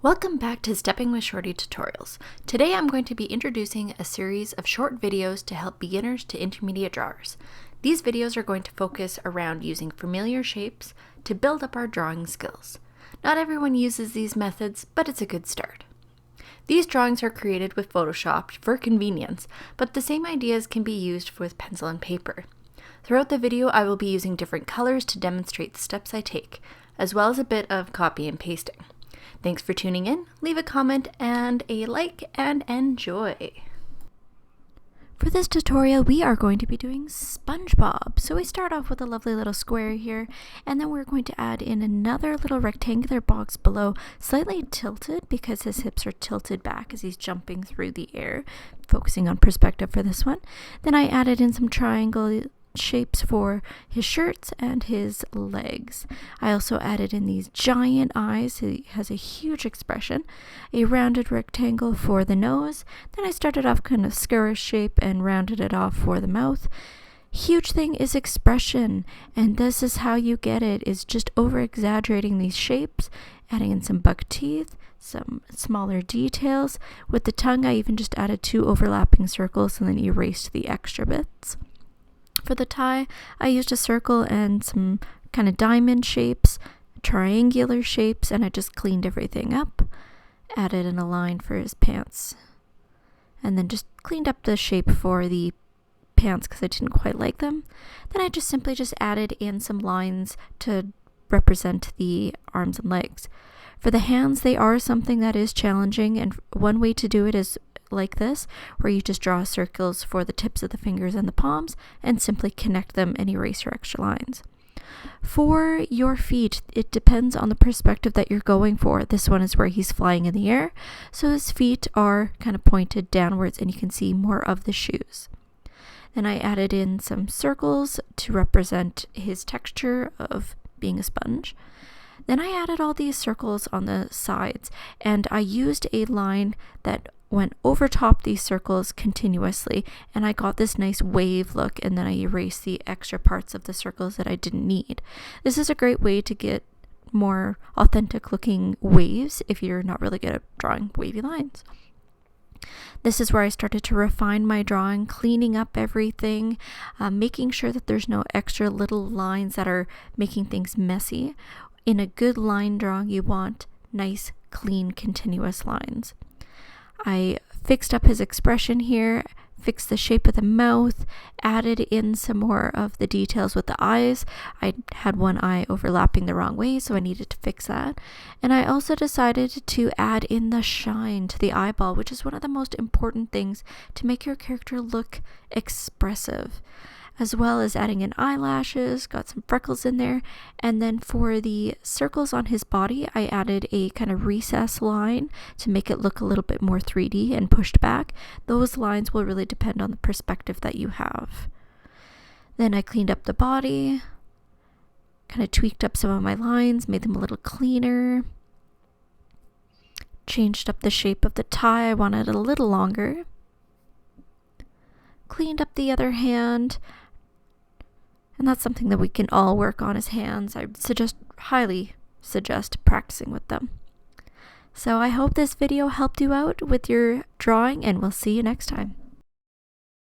Welcome back to Stepping with Shorty tutorials. Today I'm going to be introducing a series of short videos to help beginners to intermediate drawers. These videos are going to focus around using familiar shapes to build up our drawing skills. Not everyone uses these methods, but it's a good start. These drawings are created with Photoshop for convenience, but the same ideas can be used with pencil and paper. Throughout the video, I will be using different colors to demonstrate the steps I take, as well as a bit of copy and pasting. Thanks for tuning in, leave a comment and a like, and enjoy! For this tutorial, we are going to be doing SpongeBob. So we start off with a lovely little square here, and then we're going to add in another little rectangular box below, slightly tilted because his hips are tilted back as he's jumping through the air, focusing on perspective for this one. Then I added in some triangle shapes for his shirts and his legs. I also added in these giant eyes. He has a huge expression, a rounded rectangle for the nose. Then I started off kind of squarish shape and rounded it off for the mouth. Huge thing is expression, and this is how you get it, is just over exaggerating these shapes, adding in some buck teeth, some smaller details. With the tongue, I even just added 2 overlapping circles and then erased the extra bits. For the tie, I used a circle and some kind of diamond shapes, triangular shapes, and I just cleaned everything up. Added in a line for his pants. And then just cleaned up the shape for the pants because I didn't quite like them. Then I just simply added in some lines to represent the arms and legs. For the hands, they are something that is challenging, and one way to do it is like this, where you just draw circles for the tips of the fingers and the palms and simply connect them and erase your extra lines. For your feet, it depends on the perspective that you're going for. This one is where he's flying in the air, so his feet are kind of pointed downwards and you can see more of the shoes. Then I added in some circles to represent his texture of being a sponge. Then I added all these circles on the sides, and I used a line that went over top these circles continuously, and I got this nice wave look, and then I erased the extra parts of the circles that I didn't need. This is a great way to get more authentic looking waves if you're not really good at drawing wavy lines. This is where I started to refine my drawing, cleaning up everything, making sure that there's no extra little lines that are making things messy. In a good line drawing, you want nice, clean, continuous lines. I fixed up his expression here, fixed the shape of the mouth, added in some more of the details with the eyes. I had one eye overlapping the wrong way, so I needed to fix that. And I also decided to add in the shine to the eyeball, which is one of the most important things to make your character look expressive, as well as adding in eyelashes, got some freckles in there. And then for the circles on his body, I added a kind of recess line to make it look a little bit more 3D and pushed back. Those lines will really depend on the perspective that you have. Then I cleaned up the body, kind of tweaked up some of my lines, made them a little cleaner, changed up the shape of the tie. I wanted it a little longer. Cleaned up the other hand, and that's something that we can all work on as hands. I highly suggest practicing with them. So I hope this video helped you out with your drawing, and we'll see you next time.